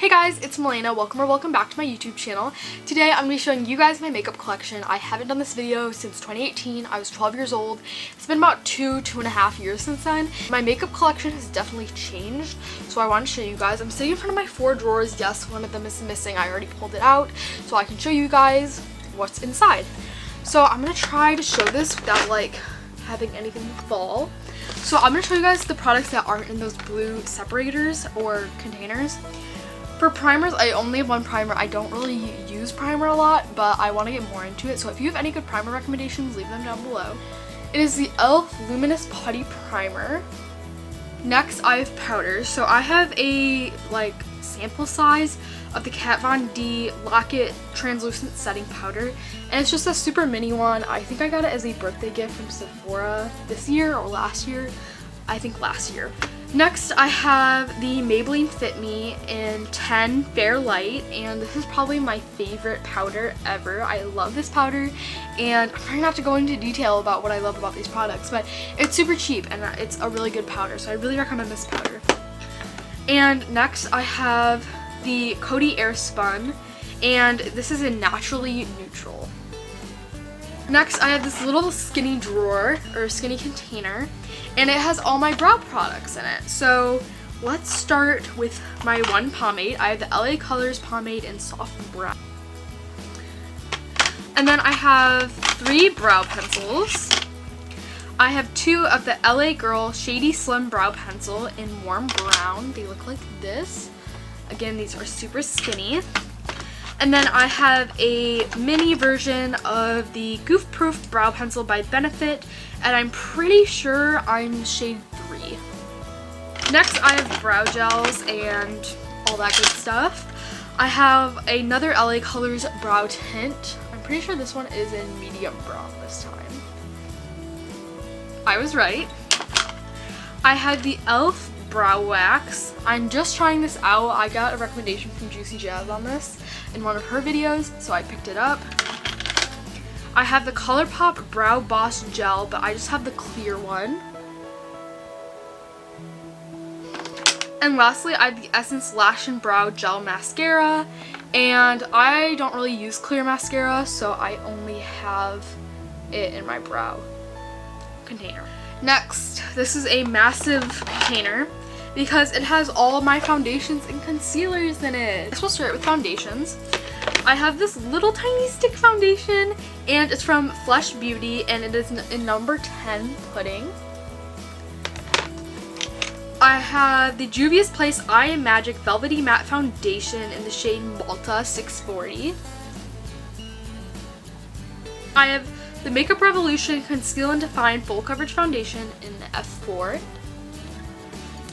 Hey guys, it's Melena. Welcome back to my YouTube channel. Today I'm going to be showing you guys my makeup collection. I haven't done this video since 2018. I was 12 years old. It's been about two and a half years since then. My makeup collection has definitely changed, so I want to show you guys. I'm sitting in front of my 4 drawers. Yes, one of them is missing. I already pulled it out, so I can show you guys what's inside. So I'm going to try to show this without like having anything fall. So I'm going to show you guys the products that aren't in those blue separators or containers. For primers, I only have one primer. I don't really use primer a lot, but I want to get more into it. So if you have any good primer recommendations, leave them down below. It is the e.l.f. Luminous Putty Primer. Next, I have powders. So I have a sample size of the Kat Von D Lock-It Translucent Setting Powder, and it's just a super mini one. I think I got it as a birthday gift from Sephora this year or last year. I think last year. Next, I have the Maybelline Fit Me in 10 Fair Light, and this is probably my favorite powder ever. I love this powder, and I'm trying not to go into detail about what I love about these products, but it's super cheap and it's a really good powder, so I really recommend this powder. And next, I have the Coty Airspun, and this is in Naturally Neutral. Next, I have this little skinny drawer, or skinny container, and it has all my brow products in it. So let's start with my one pomade. I have the LA Colors Pomade in Soft Brown. And then I have 3 brow pencils. I have 2 of the LA Girl Shady Slim Brow Pencil in Warm Brown. They look like this. Again, these are super skinny. And then I have a mini version of the Goof Proof Brow Pencil by Benefit, and I'm pretty sure I'm shade 3. Next, I have brow gels and all that good stuff. I have another LA Colors brow tint. I'm pretty sure this one is in medium brown this time. I was right. I have the e.l.f. Brow Wax. I'm just trying this out. I got a recommendation from Juicy Jazz on this in one of her videos, so I picked it up. I have the ColourPop Brow Boss Gel, but I just have the clear one. And lastly, I have the Essence Lash and Brow Gel Mascara, and I don't really use clear mascara, so I only have it in my brow container. Next, this is a massive container because it has all of my foundations and concealers in it. Let's start with foundations. I have this little tiny stick foundation, and it's from Flesh Beauty, and it is in number 10 Pudding. I have the Juvia's Place Eye and Magic Velvety Matte Foundation in the shade Malta 640. I have the Makeup Revolution Conceal and Define Full Coverage Foundation in the F4.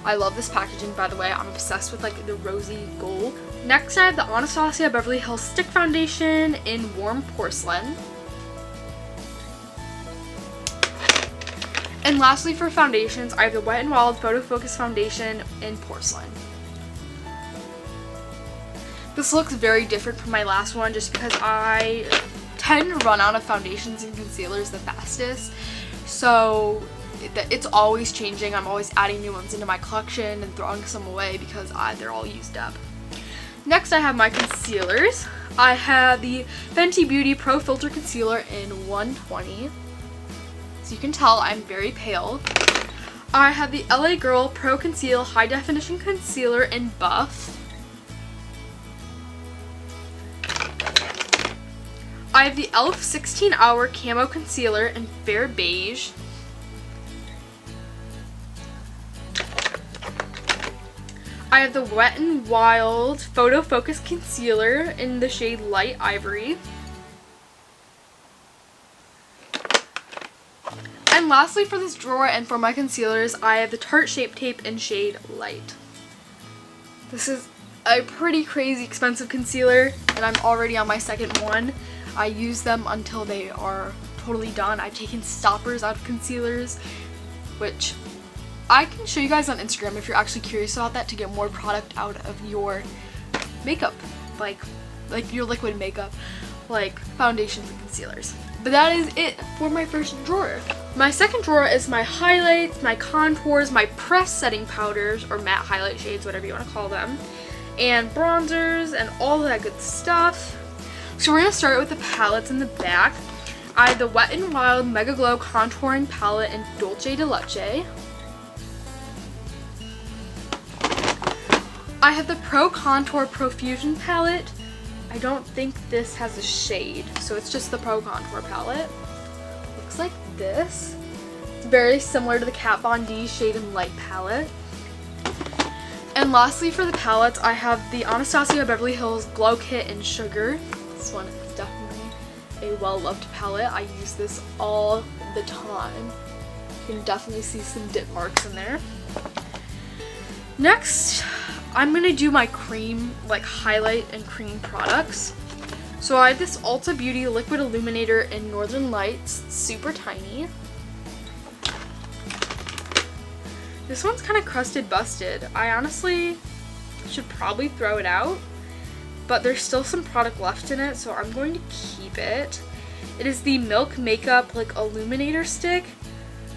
I love this packaging, by the way. I'm obsessed with the rosy gold. Next, I have the Anastasia Beverly Hills Stick Foundation in Warm Porcelain. And lastly, for foundations, I have the Wet n Wild Photo Focus Foundation in Porcelain. This looks very different from my last one just because I tend to run out of foundations and concealers the fastest, so it's always changing. I'm always adding new ones into my collection and throwing some away because they're all used up. Next, I have my concealers. I have the Fenty Beauty Pro Filter Concealer in 120. So you can tell I'm very pale. I have the LA Girl Pro Conceal High Definition Concealer in Buff. I have the e.l.f. 16 Hour Camo Concealer in Fair Beige. I have the Wet n Wild Photo Focus Concealer in the shade Light Ivory. And lastly, for this drawer and for my concealers, I have the Tarte Shape Tape in shade Light. This is a pretty crazy expensive concealer, and I'm already on my second one. I use them until they are totally done. I've taken stoppers out of concealers, which I can show you guys on Instagram if you're actually curious about that, to get more product out of your makeup, like your liquid makeup, like foundations and concealers. But that is it for my first drawer. My second drawer is my highlights, my contours, my pressed setting powders, or matte highlight shades, whatever you want to call them. and bronzers and all that good stuff. So we're going to start with the palettes in the back. I have the Wet n Wild Mega Glow Contouring Palette in Dolce de Leche. I have the Pro Contour Profusion Palette. I don't think this has a shade, so it's just the Pro Contour palette. Looks like this. It's very similar to the Kat Von D Shade and Light palette. And lastly for the palettes, I have the Anastasia Beverly Hills Glow Kit in Sugar. This one is definitely a well-loved palette. I use this all the time. You can definitely see some dip marks in there. Next, I'm going to do my cream, like highlight and cream products. So I have this Ulta Beauty Liquid Illuminator in Northern Lights. It's super tiny. This one's kind of crusted busted. I honestly should probably throw it out, but there's still some product left in it, so I'm going to keep it. It is the Milk Makeup like Illuminator Stick,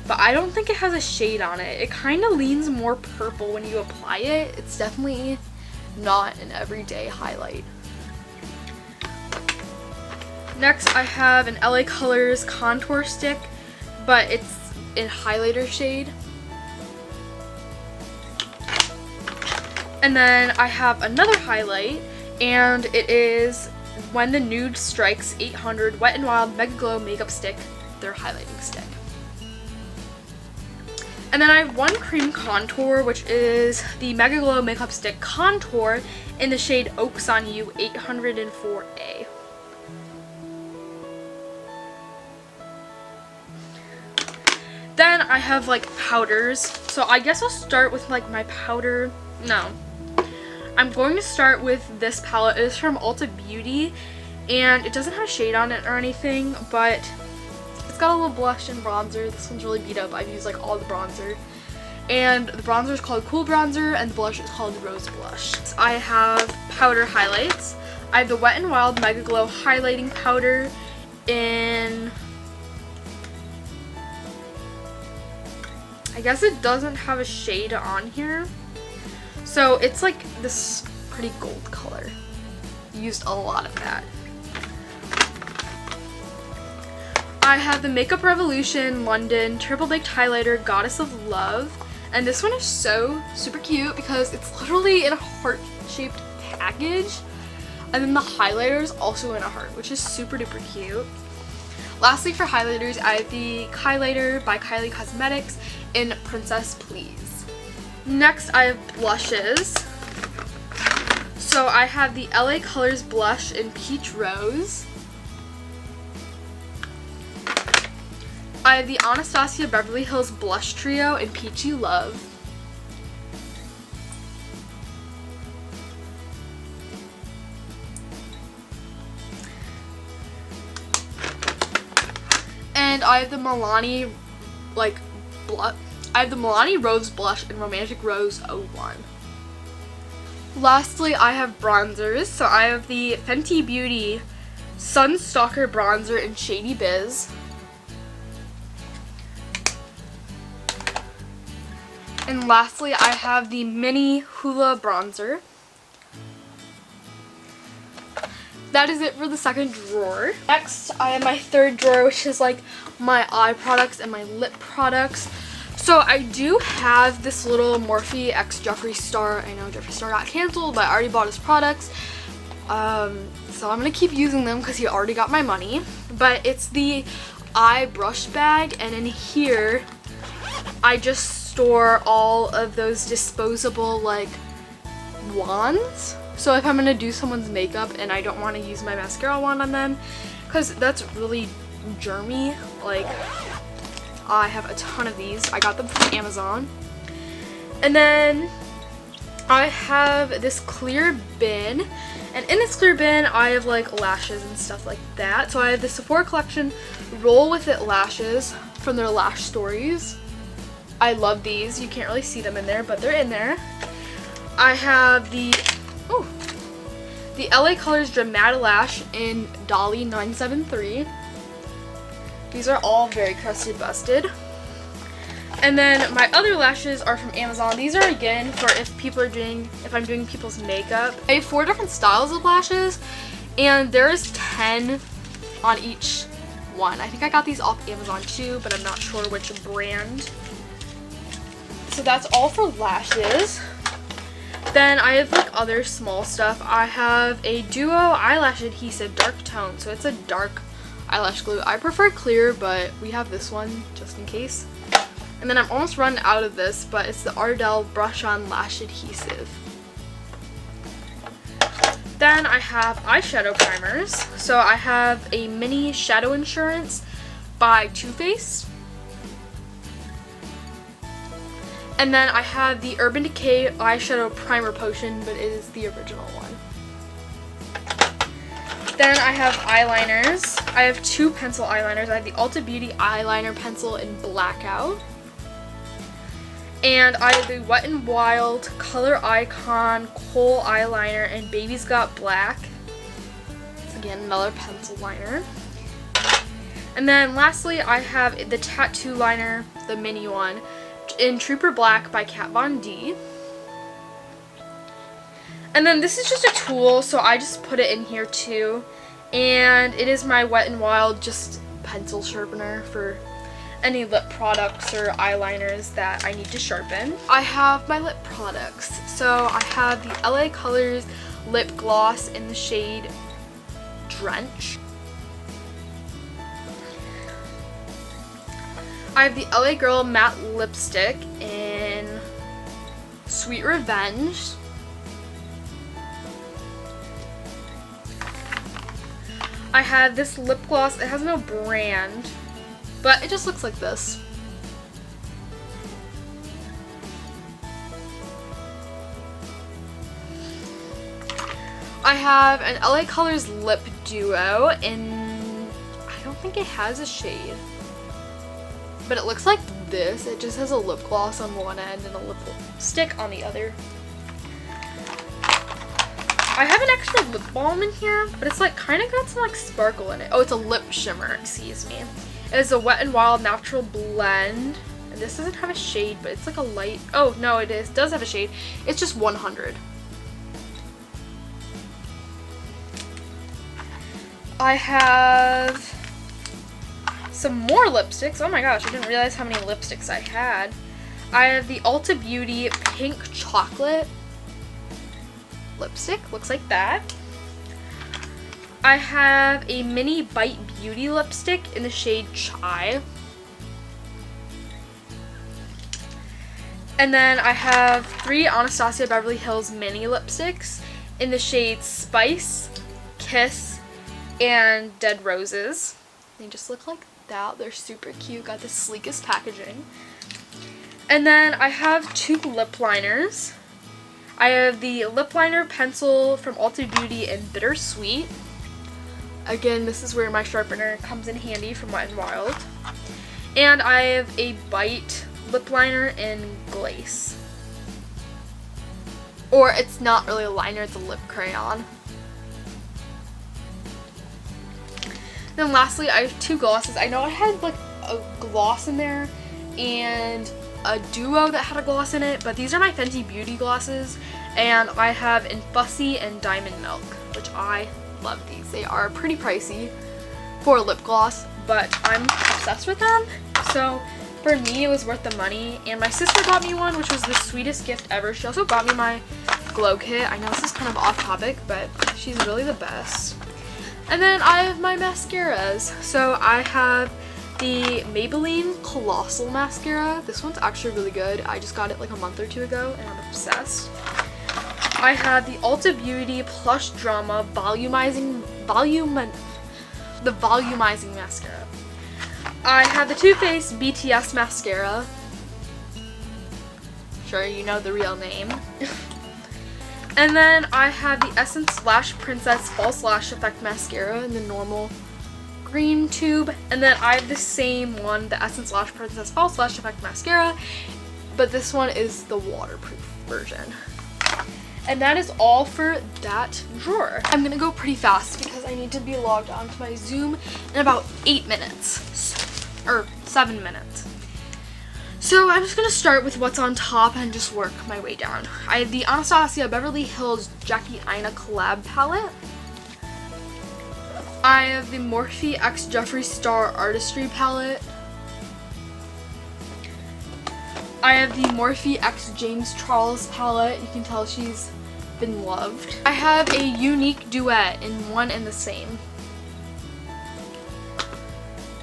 but I don't think it has a shade on it. It kind of leans more purple when you apply it. It's definitely not an everyday highlight. Next, I have an LA Colors Contour Stick, but it's in highlighter shade. And then I have another highlight, and it is When the Nude Strikes 800 Wet n Wild Mega Glow Makeup Stick, their highlighting stick. And then I have one cream contour, which is the Mega Glow Makeup Stick Contour in the shade Oaks on You 804A. Then I have like powders, so I guess I'll start with like my powder. No. I'm going to start with this palette. It is from Ulta Beauty, and it doesn't have a shade on it or anything, but it's got a little blush and bronzer. This one's really beat up. I've used like all the bronzer. And the bronzer is called Cool Bronzer, and the blush is called Rose Blush. So I have powder highlights. I have the Wet n Wild Mega Glow Highlighting Powder in... I guess it doesn't have a shade on here. So it's like this pretty gold color. Used a lot of that. I have the Makeup Revolution London Triple Baked Highlighter Goddess of Love. And this one is so super cute because it's literally in a heart-shaped package. And then the highlighter is also in a heart, which is super duper cute. Lastly, for highlighters, I have the Highlighter by Kylie Cosmetics in Princess Please. Next, I have blushes. So I have the LA Colors blush in Peach Rose. I have the Anastasia Beverly Hills blush trio in Peachy Love. And I have the Melena Rose blush in Romantic Rose 01. Lastly, I have bronzers. So I have the Fenty Beauty Sunstalker bronzer in Shady Biz. And lastly, I have the Mini Hula bronzer. That is it for the second drawer. Next, I have my third drawer, which is like my eye products and my lip products. So I do have this little Morphe x Jeffree Star. I know Jeffree Star got canceled, but I already bought his products. So I'm going to keep using them because he already got my money. But it's the eye brush bag, and in here, I just store all of those disposable like wands. So if I'm going to do someone's makeup and I don't want to use my mascara wand on them, because that's really germy, like I have a ton of these. I got them from Amazon. And then I have this clear bin, and in this clear bin I have like lashes and stuff like that. So I have the Sephora Collection Roll With It lashes from their Lash Stories. I love these. You can't really see them in there, but they're in there. I have the LA Colors Dramatilash in Dolly 973. These are all very crusted busted. And then my other lashes are from Amazon. These are again for if I'm doing people's makeup. I have 4 different styles of lashes, and there's 10 on each one. I think I got these off Amazon too, but I'm not sure which brand. So that's all for lashes. Then I have like other small stuff. I have a Duo eyelash adhesive dark tone, so it's a dark eyelash glue. I prefer clear, but we have this one just in case. And then I'm almost run out of this, but it's the Ardell Brush On Lash Adhesive. Then I have eyeshadow primers. So I have a mini Shadow Insurance by Too Faced. And then I have the Urban Decay eyeshadow primer potion, but it is the original one. Then I have eyeliners. I have 2 pencil eyeliners. I have the Ulta Beauty eyeliner pencil in Blackout. And I have the Wet n Wild Color Icon Kohl eyeliner in Baby's Got Black. It's again another pencil liner. And then lastly, I have the tattoo liner, the mini one, in Trooper Black by Kat Von D. And then this is just a tool, so I just put it in here too. And it is my Wet n Wild just pencil sharpener for any lip products or eyeliners that I need to sharpen. I have my lip products. So I have the LA Colors lip gloss in the shade Drench. I have the LA Girl matte lipstick in Sweet Revenge. I have this lip gloss. It has no brand, but it just looks like this. I have an LA Colors lip duo in, I don't think it has a shade, but it looks like this. It just has a lip gloss on one end and a lipstick on the other. I have an extra lip balm in here, but it's like kind of got some like sparkle in it. Oh, it's a lip shimmer, excuse me. It is a Wet n Wild Natural Blend. And this doesn't have a shade, but it's like a light. Oh, no, it does have a shade. It's just 100. I have some more lipsticks. Oh my gosh, I didn't realize how many lipsticks I had. I have the Ulta Beauty Pink Chocolate lipstick. Looks like that. I have a mini Bite Beauty lipstick in the shade Chai. And then I have 3 Anastasia Beverly Hills mini lipsticks in the shades Spice, Kiss, and Dead Roses. They just look like that. They're super cute. Got the sleekest packaging. And then I have 2 lip liners. I have the lip liner pencil from Ulta Beauty in Bittersweet. Again, this is where my sharpener comes in handy from Wet n Wild. And I have a Bite lip liner in Glace. Or it's not really a liner, it's a lip crayon. Then lastly, I have 2 glosses. I know I had like a gloss in there and a duo that had a gloss in it, but these are my Fenty Beauty glosses, and I have in Fussy and Diamond Milk, which I love these. They are pretty pricey for a lip gloss, but I'm obsessed with them, so for me it was worth the money. And my sister got me one, which was the sweetest gift ever. She also got me my glow kit. I know this is kind of off topic, but she's really the best. And then I have my mascaras. So I have the Maybelline Colossal Mascara. This one's actually really good. I just got it like a month or 2 ago and I'm obsessed. I have the Ulta Beauty Plush Drama Volumizing Mascara. I have the Too Faced BTS Mascara. Sure, you know the real name. And then I have the Essence Lash Princess False Lash Effect Mascara in the normal green tube. And then I have the same one, the Essence Lash Princess False Lash Effect Mascara, but this one is the waterproof version. And that is all for that drawer. I'm gonna go pretty fast because I need to be logged on to my Zoom in about 8 minutes, or 7 minutes. So I'm just going to start with what's on top and just work my way down. I have the Anastasia Beverly Hills Jackie Aina collab palette. I have the Morphe X Jeffree Star Artistry palette. I have the Morphe X James Charles palette. You can tell she's been loved. I have a Unique Duet in one and the same.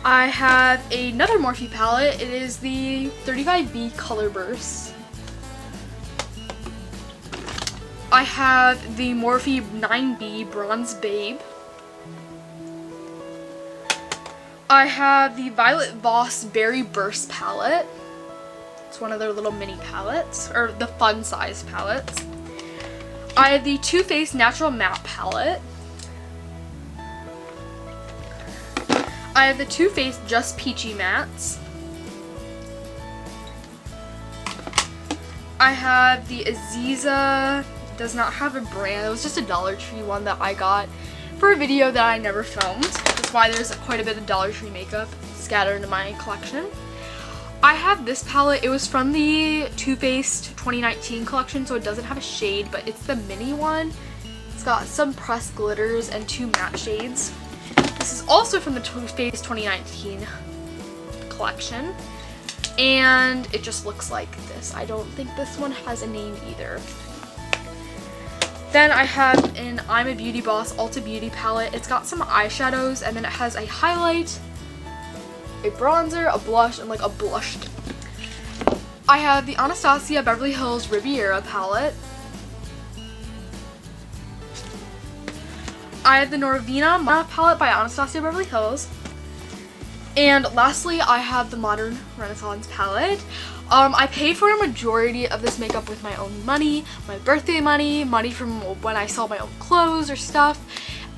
I have another Morphe palette. It is the 35B Color Burst. I have the Morphe 9B Bronze Babe. I have the Violet Voss Berry Burst palette. It's one of their little mini palettes, or the fun size palettes. I have the Too Faced Natural Matte palette. I have the Too Faced Just Peachy Mattes. I have the Aziza, does not have a brand, it was just a Dollar Tree one that I got for a video that I never filmed. That's why there's quite a bit of Dollar Tree makeup scattered in my collection. I have this palette. It was from the Too Faced 2019 collection, so it doesn't have a shade, but it's the mini one. It's got some pressed glitters and 2 matte shades. This is also from the Too Faced 2019 collection, and it just looks like this. I don't think this one has a name either. Then I have an I'm a Beauty Boss Ulta Beauty palette. It's got some eyeshadows, and then it has a highlight, a bronzer, a blush, and like a blush. I have the Anastasia Beverly Hills Riviera palette. I have the Norvina palette by Anastasia Beverly Hills. And lastly, I have the Modern Renaissance palette. I paid for a majority of this makeup with my own money, my birthday money, money from when I sell my own clothes or stuff,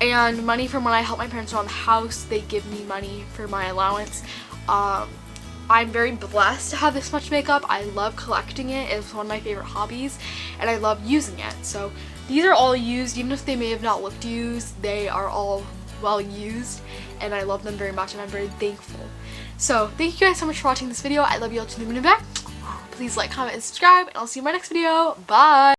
and money from when I help my parents around the house. They give me money for my allowance. I'm very blessed to have this much makeup. I love collecting it. It's one of my favorite hobbies, and I love using it. So these are all used. Even if they may have not looked used, they are all well used, and I love them very much, and I'm very thankful. So thank you guys so much for watching this video. I love you all to the moon and back. Please like, comment, and subscribe, and I'll see you in my next video. Bye!